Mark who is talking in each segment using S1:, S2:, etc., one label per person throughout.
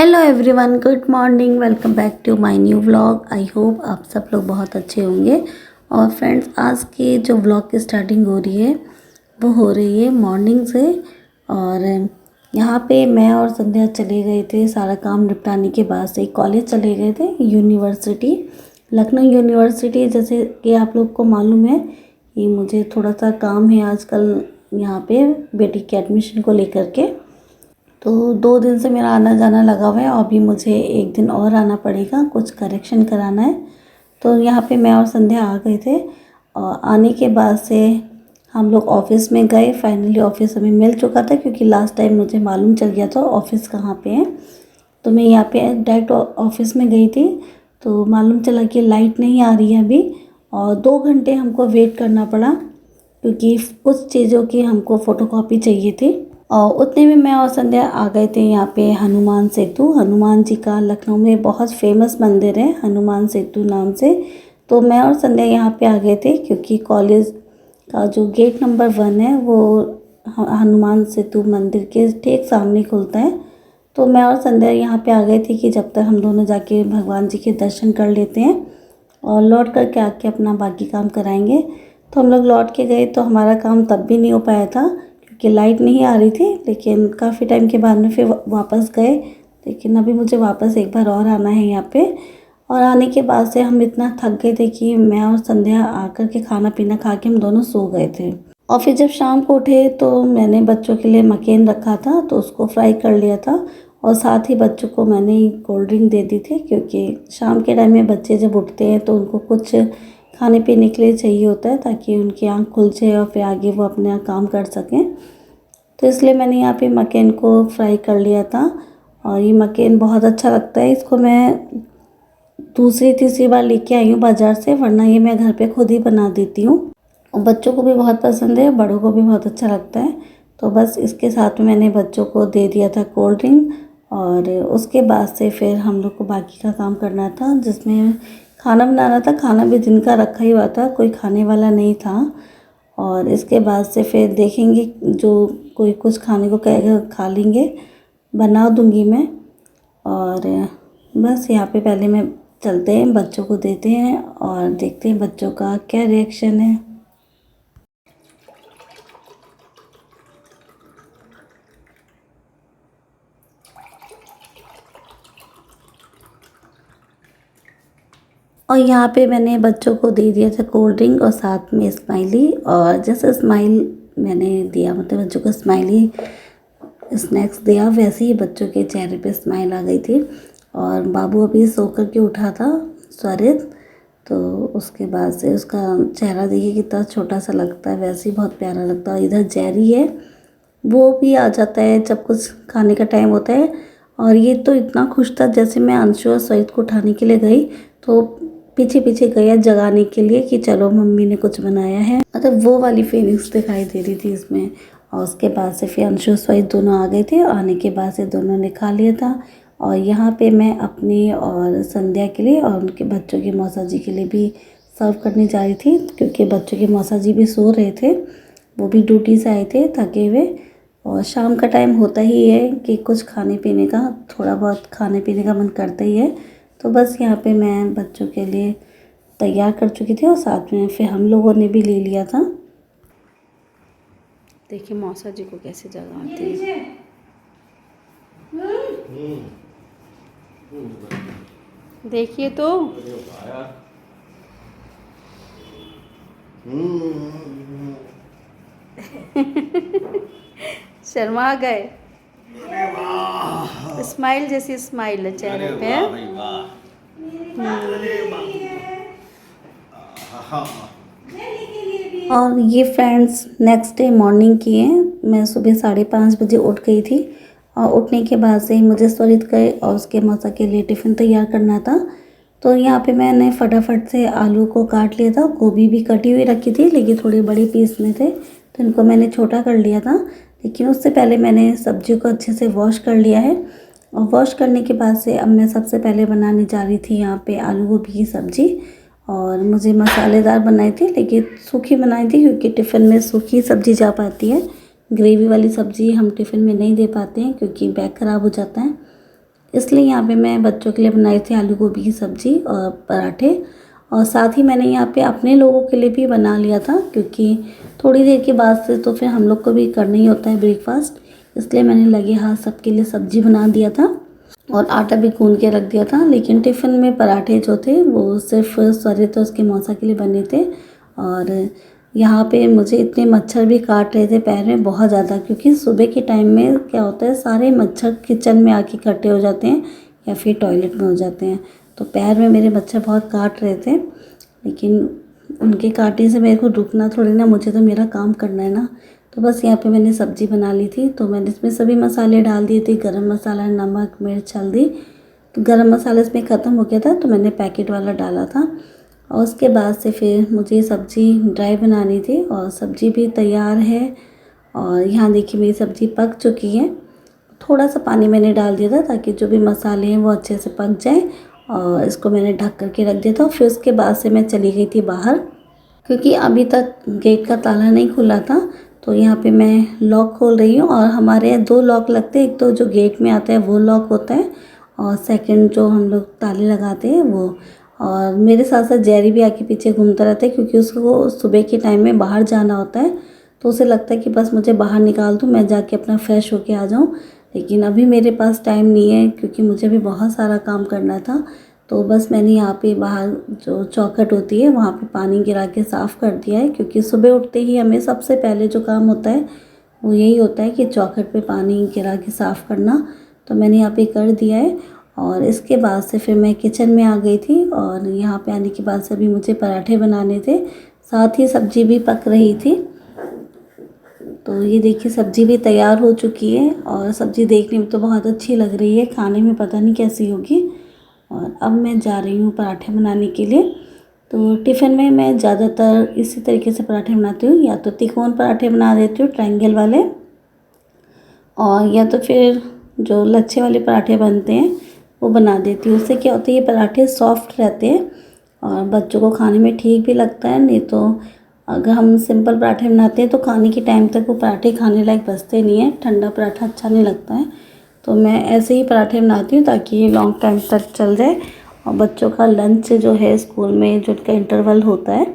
S1: Hello everyone, good morning. Welcome back to my new vlog. I hope आप सब लोग बहुत अच्छे होंगे। और फ्रेंड्स, आज की जो व्लॉग की स्टार्टिंग हो रही है वो हो रही है मॉर्निंग से। और यहाँ पे मैं और संध्या चले गए थे सारा काम निपटाने के बाद से कॉलेज चले गए थे, यूनिवर्सिटी, लखनऊ यूनिवर्सिटी। जैसे कि आप लोग को मालूम है कि मुझे थोड़ा सा काम है आजकल यहाँ पे बेटी के एडमिशन को लेकर के। तो 2 दिन से मेरा आना जाना लगा हुआ है और अभी मुझे 1 दिन और आना पड़ेगा, कुछ करेक्शन कराना है। तो यहाँ पे मैं और संध्या आ गए थे और आने के बाद से हम लोग ऑफ़िस में गए। फाइनली ऑफ़िस हमें मिल चुका था क्योंकि लास्ट टाइम मुझे मालूम चल गया था ऑफ़िस कहाँ पे है। तो मैं यहाँ पे डायरेक्ट ऑफ़िस में गई थी तो मालूम चला कि लाइट नहीं आ रही है अभी, और 2 घंटे हमको वेट करना पड़ा क्योंकि कुछ चीज़ों की हमको फ़ोटोकॉपी चाहिए थी। और उतने में मैं और संध्या आ गए थे यहाँ पे हनुमान सेतु। हनुमान जी का लखनऊ में बहुत फेमस मंदिर है हनुमान सेतु नाम से। तो मैं और संध्या यहाँ पे आ गए थे क्योंकि कॉलेज का जो गेट नंबर 1 है वो हनुमान सेतु मंदिर के ठीक सामने खुलता है। तो मैं और संध्या यहाँ पे आ गए थे कि जब तक हम दोनों जाके भगवान जी के दर्शन कर लेते हैं और लौट करके आके अपना बाकी काम कराएंगे। तो हम लोग लौट के गए तो हमारा काम तब भी नहीं हो पाया था कि लाइट नहीं आ रही थी, लेकिन काफ़ी टाइम के बाद में फिर वापस गए। लेकिन अभी मुझे वापस एक बार और आना है यहाँ पे। और आने के बाद से हम इतना थक गए थे कि मैं और संध्या आकर के खाना पीना खा के हम दोनों सो गए थे। और फिर जब शाम को उठे तो मैंने बच्चों के लिए मकेन रखा था तो उसको फ्राई कर लिया था और साथ ही बच्चों को मैंने कोल्ड ड्रिंक दे दी थी क्योंकि शाम के टाइम में बच्चे जब उठते हैं तो उनको कुछ खाने पीने के लिए चाहिए होता है ताकि उनकी आँख खुल जाए और फिर आगे वो अपना काम कर सकें। तो इसलिए मैंने यहाँ पे मकेन को फ्राई कर लिया था और ये मकेन बहुत अच्छा लगता है। इसको मैं दूसरी तीसरी बार लेके आई हूँ बाज़ार से, वरना ये मैं घर पे खुद ही बना देती हूँ। और बच्चों को भी बहुत पसंद है, बड़ों को भी बहुत अच्छा लगता है। तो बस इसके साथ में मैंने बच्चों को दे दिया था कोल्ड ड्रिंक। और उसके बाद से फिर हम लोग को बाकी का काम करना था जिसमें खाना बनाना था। खाना भी दिन का रखा ही हुआ था, कोई खाने वाला नहीं था। और इसके बाद से फिर देखेंगे जो कोई कुछ खाने को कहेगा खा लेंगे, बना दूंगी मैं। और बस यहाँ पे पहले मैं चलते हैं, बच्चों को देते हैं और देखते हैं बच्चों का क्या रिएक्शन है। और यहाँ पे मैंने बच्चों को दे दिया था कोल्ड ड्रिंक और साथ में स्माइली। और जैसे स्माइल मैंने दिया, मतलब बच्चों को स्माइली स्नैक्स दिया, वैसे ही बच्चों के चेहरे पे स्माइल आ गई थी। और बाबू अभी सो कर के उठा था, स्वरित। तो उसके बाद से उसका चेहरा देखिए कितना छोटा सा लगता है, वैसे ही बहुत प्यारा लगता है। इधर जेरी है, वो भी आ जाता है जब कुछ खाने का टाइम होता है। और ये तो इतना खुश था, जैसे मैं अंशु और सईद को उठाने के लिए गई तो पीछे पीछे गया जगाने के लिए कि चलो मम्मी ने कुछ बनाया है। मतलब वो वाली फीलिंग्स दिखाई दे रही थी इसमें। और उसके बाद से फिर अंशु सईद दोनों आ गए थे। आने के बाद से दोनों ने खा लिया था। और यहाँ पे मैं अपनी और संध्या के लिए और उनके बच्चों की मौसा जी के लिए भी सर्व करने जा रही थी क्योंकि बच्चों के मौसा जी भी सो रहे थे, वो भी ड्यूटी से आए थे थके हुए। और शाम का टाइम होता ही है कि कुछ खाने पीने का, थोड़ा बहुत खाने पीने का मन करता ही है। तो बस यहाँ पे मैं बच्चों के लिए तैयार कर चुकी थी और साथ में फिर हम लोगों ने भी ले लिया था। देखिए मौसा जी को कैसे जगाती है। देखिए तो शर्मा गए। स्माइल जैसी स्माइल है चेहरे पे। और ये फ्रेंड्स नेक्स्ट डे मॉर्निंग की है। मैं सुबह 5:30 बजे उठ गई थी और उठने के बाद से ही मुझे स्वरित गए और उसके मौसा के लिए टिफ़िन तैयार करना था। तो यहाँ पे मैंने फटाफट से आलू को काट लिया था, गोभी भी कटी हुई रखी थी लेकिन थोड़े बड़े पीस में थे तो इनको मैंने छोटा कर लिया था। लेकिन उससे पहले मैंने सब्जियों को अच्छे से वॉश कर लिया है। और वॉश करने के बाद से अब मैं सबसे पहले बनाने जा रही थी यहाँ पे आलू गोभी की सब्ज़ी। और मुझे मसालेदार बनाई थी लेकिन सूखी बनाई थी क्योंकि टिफ़िन में सूखी सब्ज़ी जा पाती है, ग्रेवी वाली सब्ज़ी हम टिफ़िन में नहीं दे पाते हैं क्योंकि बैग ख़राब हो जाता है। इसलिए यहाँ पे मैं बच्चों के लिए बनाई थी आलू गोभी की सब्ज़ी और पराठे। और साथ ही मैंने यहाँ पे अपने लोगों के लिए भी बना लिया था, क्योंकि थोड़ी देर के बाद से तो फिर हम लोग को भी करना ही होता है ब्रेकफास्ट, इसलिए मैंने लगे हाथ सबके लिए सब्ज़ी बना दिया था और आटा भी गूँध के रख दिया था। लेकिन टिफ़िन में पराठे जो थे वो सिर्फ स्वरित और उसके मौसा के लिए बने थे। और यहाँ पे मुझे इतने मच्छर भी काट रहे थे पैर में बहुत ज़्यादा, क्योंकि सुबह के टाइम में क्या होता है, सारे मच्छर किचन में आके इकट्ठे हो जाते हैं या फिर टॉयलेट में हो जाते हैं। तो पैर में मेरे मच्छर बहुत काट रहे थे, लेकिन उनके काटने से मेरे को रुकना थोड़ी ना, मुझे तो मेरा काम करना है ना। तो बस यहाँ पे मैंने सब्ज़ी बना ली थी, तो मैंने इसमें सभी मसाले डाल दिए थे, गरम मसाला, नमक, मिर्च, हल्दी। तो गरम मसाला इसमें ख़त्म हो गया था तो मैंने पैकेट वाला डाला था। और उसके बाद से फिर मुझे सब्ज़ी ड्राई बनानी थी और सब्ज़ी भी तैयार है। और यहाँ देखिए मेरी सब्ज़ी पक चुकी है। थोड़ा सा पानी मैंने डाल दिया था ताकि जो भी मसाले हैं वो अच्छे से पक जाए, और इसको मैंने ढक कर के रख दिया था। फिर उसके बाद से मैं चली गई थी बाहर, क्योंकि अभी तक गेट का ताला नहीं खुला था। तो यहाँ पे मैं लॉक खोल रही हूँ, और हमारे यहाँ 2 लॉक लगते हैं, एक तो जो गेट में आता है वो लॉक होता है और सेकंड जो हम लोग ताले लगाते हैं वो। और मेरे साथ साथ जेरी भी आके पीछे घूमता रहता है, क्योंकि उसको सुबह के टाइम में बाहर जाना होता है, तो उसे लगता है कि बस मुझे बाहर निकाल दूँ, मैं जाके अपना फ्रेश होके आ जाऊँ। लेकिन अभी मेरे पास टाइम नहीं है, क्योंकि मुझे भी बहुत सारा काम करना था। तो बस मैंने यहाँ पे बाहर जो चौखट होती है वहाँ पे पानी गिरा के साफ़ कर दिया है, क्योंकि सुबह उठते ही हमें सबसे पहले जो काम होता है वो यही होता है कि चौखट पे पानी गिरा के साफ़ करना। तो मैंने यहाँ पे कर दिया है। और इसके बाद से फिर मैं किचन में आ गई थी, और यहाँ पे आने के बाद से अभी मुझे पराठे बनाने थे, साथ ही सब्ज़ी भी पक रही थी। तो ये देखिए सब्ज़ी भी तैयार हो चुकी है, और सब्ज़ी देखने में तो बहुत अच्छी लग रही है, खाने में पता नहीं कैसी होगी। और अब मैं जा रही हूँ पराठे बनाने के लिए। तो टिफ़िन में मैं ज़्यादातर इसी तरीके से पराठे बनाती हूँ, या तो तिकोन पराठे बना देती हूँ ट्रायंगल वाले, और या तो फिर जो लच्छे वाले पराठे बनते हैं वो बना देती हूँ। उससे क्या होता है, ये पराठे सॉफ्ट रहते हैं और बच्चों को खाने में ठीक भी लगता है। नहीं तो अगर हम सिंपल पराठे बनाते हैं तो खाने के टाइम तक वो पराठे खाने लायक बचते नहीं है, ठंडा पराठा अच्छा नहीं लगता है। तो मैं ऐसे ही पराठे बनाती हूँ ताकि ये लॉन्ग टाइम तक चल जाए। और बच्चों का लंच जो है स्कूल में, जो उनका इंटरवल होता है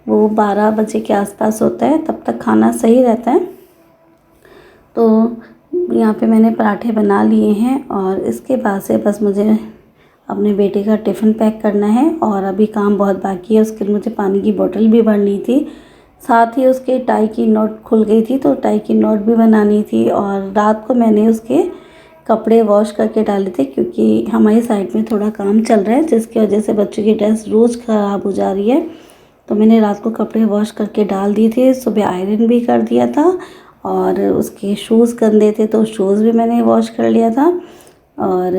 S1: वो 12 बजे के आसपास होता है, तब तक खाना सही रहता है। तो यहाँ पे मैंने पराठे बना लिए हैं, और इसके बाद से बस मुझे अपने बेटे का टिफ़िन पैक करना है। और अभी काम बहुत बाकी है, उसके लिए मुझे पानी की बोतल भी भरनी थी, साथ ही उसके टाई की नॉट खुल गई थी तो टाई की नॉट भी बनानी थी। और रात को मैंने उसके कपड़े वॉश करके डाले थे, क्योंकि हमारी साइड में थोड़ा काम चल रहा है जिसकी वजह से बच्चों की ड्रेस रोज़ ख़राब हो जा रही है। तो मैंने रात को कपड़े वॉश करके डाल दिए थे, सुबह आयरन भी कर दिया था। और उसके शूज़ गंदे थे तो शूज़ भी मैंने वॉश कर लिया था। और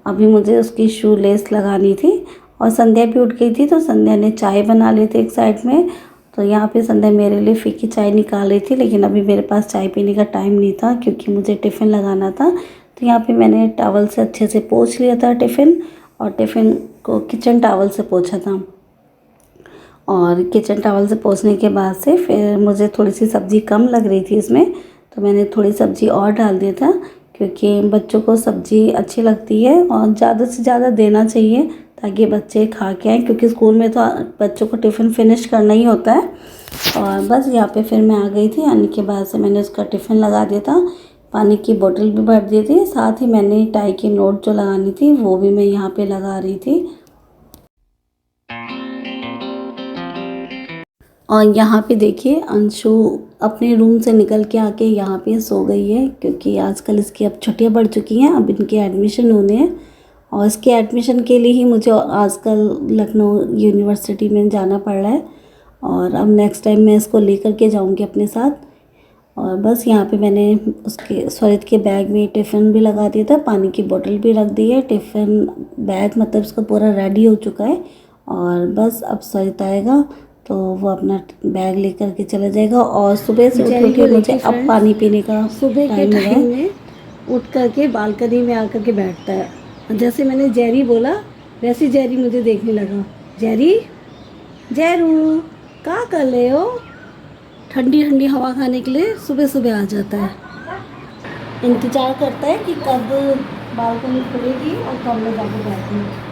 S1: अभी मुझे उसकी शू लेस लगानी थी। और संध्या भी उठ गई थी तो संध्या ने चाय बना ली थी एक साइड में। तो यहाँ पे संध्या मेरे लिए फीकी चाय निकाल रही थी, लेकिन अभी मेरे पास चाय पीने का टाइम नहीं था क्योंकि मुझे टिफ़िन लगाना था। तो यहाँ पे मैंने टॉवल से अच्छे से पोंछ लिया था टिफ़िन, और टिफ़िन को किचन टॉवल से पोंछा था। और किचन टॉवल से पोंछने के बाद से फिर मुझे थोड़ी सी सब्ज़ी कम लग रही थी इसमें, तो मैंने थोड़ी सब्ज़ी और डाल दिया था, क्योंकि बच्चों को सब्ज़ी अच्छी लगती है और ज़्यादा से ज़्यादा देना चाहिए ताकि बच्चे खा के आएँ, क्योंकि स्कूल में तो बच्चों को टिफ़िन फिनिश करना ही होता है। और बस यहाँ पे फिर मैं आ गई थी, आने के बाद से मैंने उसका टिफ़िन लगा दिया था, पानी की बोतल भी भर दी थी, साथ ही मैंने टाई की नोट जो लगानी थी वो भी मैं यहाँ पे लगा रही थी। और यहाँ पे देखिए अंशु अपने रूम से निकल के आके यहाँ पे सो गई है, क्योंकि आजकल इसकी अब छुट्टियाँ बढ़ चुकी हैं, अब इनके एडमिशन होने हैं। और इसके एडमिशन के लिए ही मुझे आजकल लखनऊ यूनिवर्सिटी में जाना पड़ रहा है, और अब नेक्स्ट टाइम मैं इसको लेकर के जाऊँगी अपने साथ। और बस यहाँ पे मैंने उसके स्वरित के बैग में टिफ़िन भी लगा दिया था, पानी की बोतल भी रख दी है, टिफ़िन बैग मतलब इसका पूरा रेडी हो चुका है। और बस अब स्वरित आएगा तो वो अपना बैग लेकर के चला जाएगा। और सुबह से उठ के मुझे अब पानी पीने का
S2: सुबह के
S1: टाइम
S2: टाइम में उठ करके बालकनी में आकर के बैठता है। जैसे मैंने जेरी बोला वैसे जेरी मुझे देखने लगा। जेरी, जेरू क्या कर रहे हो? ठंडी ठंडी हवा खाने के लिए सुबह सुबह आ जाता है। इंतज़ार करता है कि कब बालकनी खुलेगी और तब मैं जाके बैठूंगी।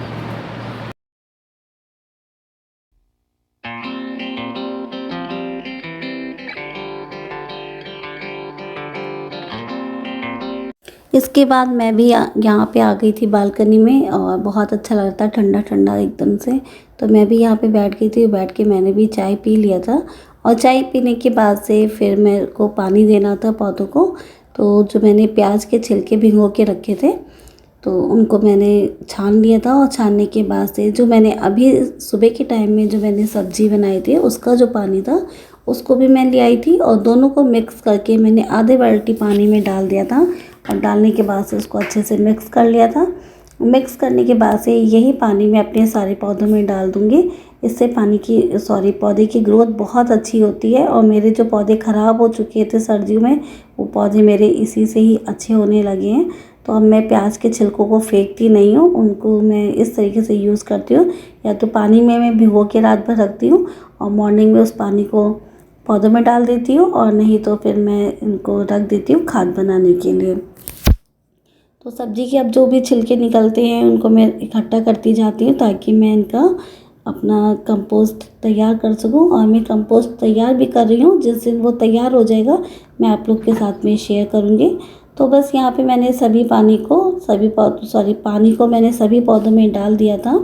S1: इसके बाद मैं भी यहाँ पे आ गई थी बालकनी में और बहुत अच्छा लग रहा था, ठंडा ठंडा एकदम से। तो मैं भी यहाँ पे बैठ गई थी, बैठ के मैंने भी चाय पी लिया था। और चाय पीने के बाद से फिर मेरे को पानी देना था पौधों को। तो जो मैंने प्याज के छिलके भिगो के रखे थे तो उनको मैंने छान लिया था। और छानने के बाद से जो मैंने अभी सुबह के टाइम में जो मैंने सब्ज़ी बनाई थी उसका जो पानी था उसको भी मैं ले आई थी और दोनों को मिक्स करके मैंने आधे बाल्टी पानी में डाल दिया था। और डालने के बाद से उसको अच्छे से मिक्स कर लिया था। मिक्स करने के बाद से यही पानी मैं अपने सारे पौधों में डाल दूँगी। इससे पौधे की ग्रोथ बहुत अच्छी होती है। और मेरे जो पौधे ख़राब हो चुके थे सर्दियों में वो पौधे मेरे इसी से ही अच्छे होने लगे हैं। तो अब मैं प्याज के छिलकों को फेंकती नहीं हूँ, उनको मैं इस तरीके से यूज़ करती हूँ। या तो पानी में मैं भिगो के रात भर रखती हूँ और मॉर्निंग में उस पानी को पौधों में डाल देती हूँ, और नहीं तो फिर मैं इनको रख देती हूँ खाद बनाने के लिए। तो सब्ज़ी के अब जो भी छिलके निकलते हैं उनको मैं इकट्ठा करती जाती हूँ ताकि मैं इनका अपना कंपोस्ट तैयार कर सकूँ। और मैं कंपोस्ट तैयार भी कर रही हूँ, जिस दिन वो तैयार हो जाएगा मैं आप लोग के साथ में शेयर करूँगी। तो बस यहाँ पे मैंने पानी को मैंने सभी पौधों में डाल दिया था।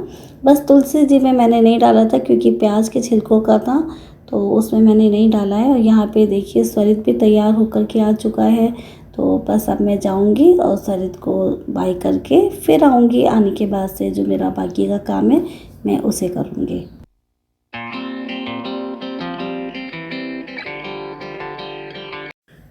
S1: बस तुलसी जी में मैंने नहीं डाला था क्योंकि प्याज के छिलकों का था, तो उसमें मैंने नहीं डाला है। और यहाँ पे देखिए सरित भी तैयार होकर के आ चुका है। तो बस अब मैं जाऊँगी और सरित को बाय करके फिर आऊँगी। आने के बाद से जो मेरा बाकी का काम है मैं उसे करूँगी।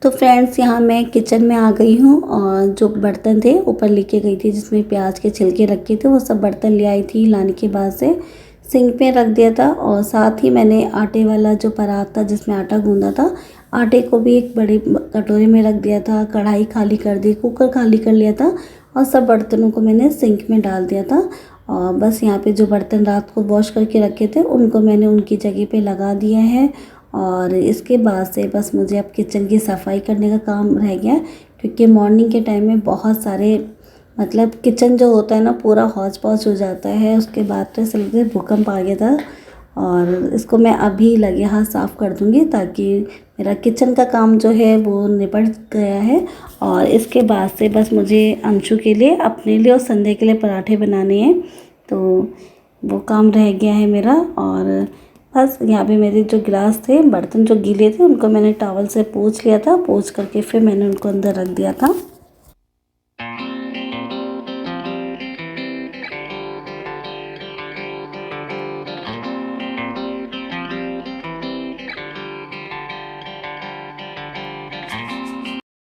S1: तो फ्रेंड्स यहाँ मैं किचन में आ गई हूँ और जो बर्तन थे ऊपर लेके गई थी जिसमें प्याज के छिलके रखे थे वो सब बर्तन ले आई थी। लाने के बाद से सिंक पे रख दिया था। और साथ ही मैंने आटे वाला जो परात था जिसमें आटा गूंदा था, आटे को भी एक बड़ी कटोरी में रख दिया था। कढ़ाई खाली कर दी, कुकर खाली कर लिया था और सब बर्तनों को मैंने सिंक में डाल दिया था। और बस यहाँ पे जो बर्तन रात को वॉश करके रखे थे उनको मैंने उनकी जगह पे लगा दिया है। और इसके बाद से बस मुझे अब किचन की सफाई करने का काम रह गया, क्योंकि मॉर्निंग के टाइम में बहुत सारे किचन जो होता है ना पूरा हौच पौच हो जाता है। उसके बाद तो ऐसा लगता है भूकंप आ गया था। और इसको मैं अभी लगे हाथ साफ़ कर दूँगी ताकि मेरा किचन का काम जो है वो निपट गया है। और इसके बाद से बस मुझे अंशु के लिए, अपने लिए और संध्या के लिए पराठे बनाने हैं, तो वो काम रह गया है मेरा। और बस यहाँ पे मेरे जो गिलास थे, बर्तन जो गीले थे उनको मैंने टॉवल से पोंछ लिया था। पोंछ करके फिर मैंने उनको अंदर रख दिया था।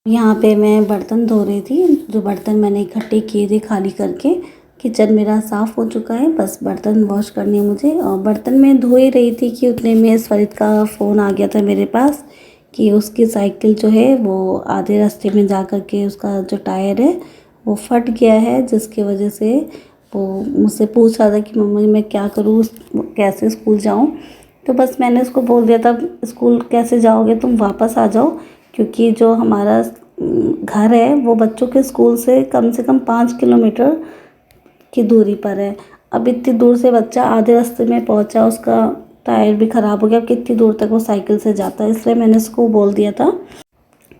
S1: यहाँ पे मैं बर्तन धो रही थी। जो बर्तन मैंने इकट्ठे किए थे खाली करके, किचन मेरा साफ़ हो चुका है। बस बर्तन वॉश करने मुझे। और बर्तन मैं धो ही रही थी कि उतने में स्वरित का फ़ोन आ गया था मेरे पास कि उसकी साइकिल जो है वो आधे रास्ते में जा कर के उसका जो टायर है वो फट गया है, जिसकी वजह से वो मुझसे पूछ रहा था कि मम्मी मैं क्या करूँ, कैसे स्कूल जाऊँ। तो बस मैंने उसको बोल दिया था स्कूल कैसे जाओगे, तुम वापस आ जाओ, क्योंकि जो हमारा घर है वो बच्चों के स्कूल से कम 5 किलोमीटर की दूरी पर है। अब इतनी दूर से बच्चा आधे रास्ते में पहुंचा, उसका टायर भी ख़राब हो गया। अब कितनी दूर तक वो साइकिल से जाता है, इसलिए मैंने उसको बोल दिया था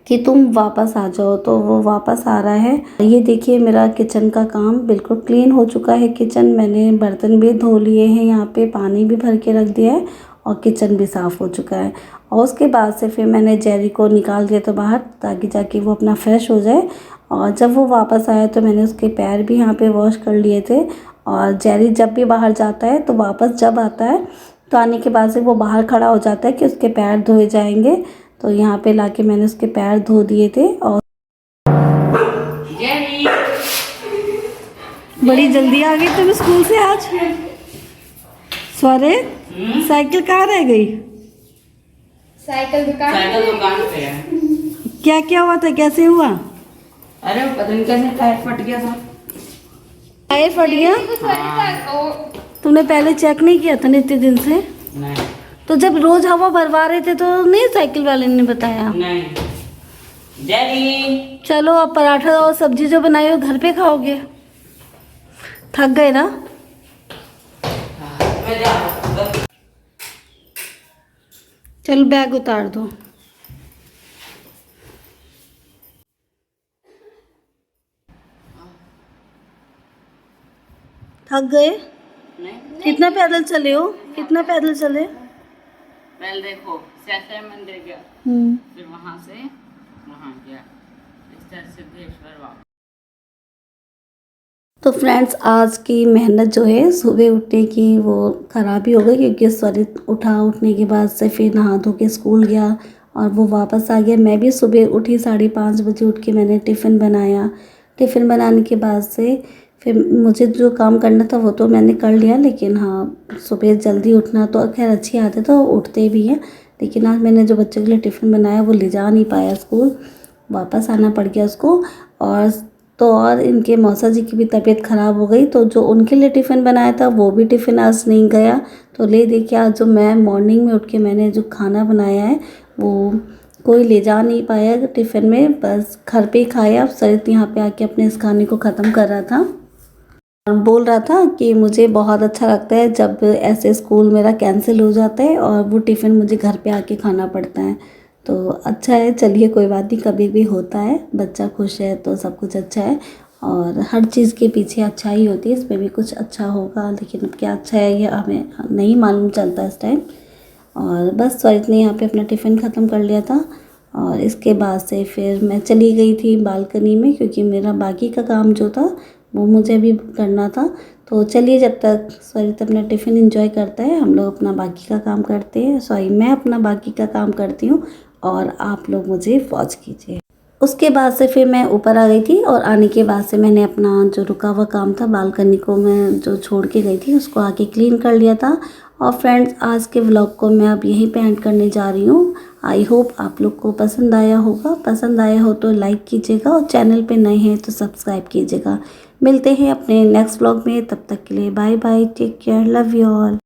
S1: कि तुम वापस आ जाओ। तो वो वापस आ रहा है। ये देखिए मेरा किचन का काम बिल्कुल क्लीन हो चुका है। किचन मैंने बर्तन भी धो लिए हैं, यहाँ पे पानी भी भर के रख दिया है और किचन भी साफ़ हो चुका है। और उसके बाद से फिर मैंने जेरी को निकाल दिया था बाहर ताकि जाके वो अपना फ्रेश हो जाए। और जब वो वापस आया तो मैंने उसके पैर भी यहाँ पे वॉश कर लिए थे। और जेरी जब भी बाहर जाता है तो वापस जब आता है तो आने के बाद से वो बाहर खड़ा हो जाता है कि उसके पैर धोए जाएंगे। तो यहाँ पे लाके मैंने उसके पैर धो दिए थे। और बड़ी जल्दी आ गई तुम स्कूल से आज। स्वरे साइकिल कहाँ रह गई?
S3: साइकिल दुकान पे है।
S2: क्या क्या हुआ था, कैसे हुआ?
S3: अरे पता नहीं कैसे टायर फट गया था।
S2: टायर फट गया?
S3: हाँ।
S2: तुमने पहले चेक नहीं किया था इतने दिन से?
S3: नहीं।
S2: तो जब रोज हवा भरवा रहे थे तो नहीं साइकिल वाले ने बताया?
S3: नहीं। जेरी
S2: चलो अब पराठा और सब्जी जो बनाई हो घर पे खाओगे। थक गए ना?
S3: मैं जा रहा हूँ।
S2: चलो बैग उतार दो। थक गए?
S3: नहीं
S2: कितना पैदल चले हो? कितना पैदल चले?
S3: पहले देखो शैशय मंदिर गया,
S2: हम्म।
S3: फिर वहाँ से वहाँ गया, इस तरह सिद्धेश्वर वापस।
S1: तो फ्रेंड्स आज की मेहनत जो है सुबह उठने की वो ख़राब ही हो गई, क्योंकि स्वरित उठने के बाद से फिर नहा धो के स्कूल गया और वो वापस आ गया। मैं भी सुबह उठी 5:30 बजे, उठ के मैंने टिफ़िन बनाया। टिफ़िन बनाने के बाद से फिर मुझे जो काम करना था वो तो मैंने कर लिया, लेकिन हाँ सुबह जल्दी उठना तो खैर अच्छी आदत है, तो उठते भी हैं। लेकिन आज मैंने जो बच्चों के लिए टिफ़िन बनाया वो ले जा नहीं पाया स्कूल, वापस आना पड़ गया उसको। और इनके मौसा जी की भी तबीयत ख़राब हो गई, तो जो उनके लिए टिफ़िन बनाया था वो भी टिफ़िन आज नहीं गया। तो ले देखिए आज जो मैं मॉर्निंग में उठ के मैंने जो खाना बनाया है वो कोई ले जा नहीं पाया टिफ़िन में, बस घर पे ही खाया। सरित यहाँ पे आके अपने इस खाने को ख़त्म कर रहा था और बोल रहा था कि मुझे बहुत अच्छा लगता है जब ऐसे स्कूल मेरा कैंसिल हो जाता है और वो टिफ़िन मुझे घर पे आके खाना पड़ता है। तो अच्छा है, चलिए कोई बात नहीं, कभी भी होता है, बच्चा खुश है तो सब कुछ अच्छा है। और हर चीज़ के पीछे अच्छाई होती है, इसमें भी कुछ अच्छा होगा, लेकिन अब क्या अच्छा है ये हमें नहीं मालूम चलता इस टाइम। और बस स्वरित ने यहाँ पे अपना टिफ़िन ख़त्म कर लिया था और इसके बाद से फिर मैं चली गई थी बालकनी में, क्योंकि मेरा बाकी का काम जो था वो मुझे भी करना था। तो चलिए जब तक स्वरित अपना टिफ़िन एंजॉय करता है हम लोग अपना बाकी का काम करते हैं। मैं अपना बाकी का काम करती हूँ और आप लोग मुझे वॉच कीजिए। उसके बाद से फिर मैं ऊपर आ गई थी और आने के बाद से मैंने अपना जो रुका हुआ काम था बालकनी को मैं जो छोड़ के गई थी उसको आके क्लीन कर लिया था। और फ्रेंड्स आज के व्लॉग को मैं अब यहीं पे एंड करने जा रही हूँ। आई होप आप लोग को पसंद आया होगा। पसंद आया हो तो लाइक कीजिएगा और चैनल पे नए हैं तो सब्सक्राइब कीजिएगा। मिलते हैं अपने नेक्स्ट व्लॉग में, तब तक के लिए bye bye, take care, love you all.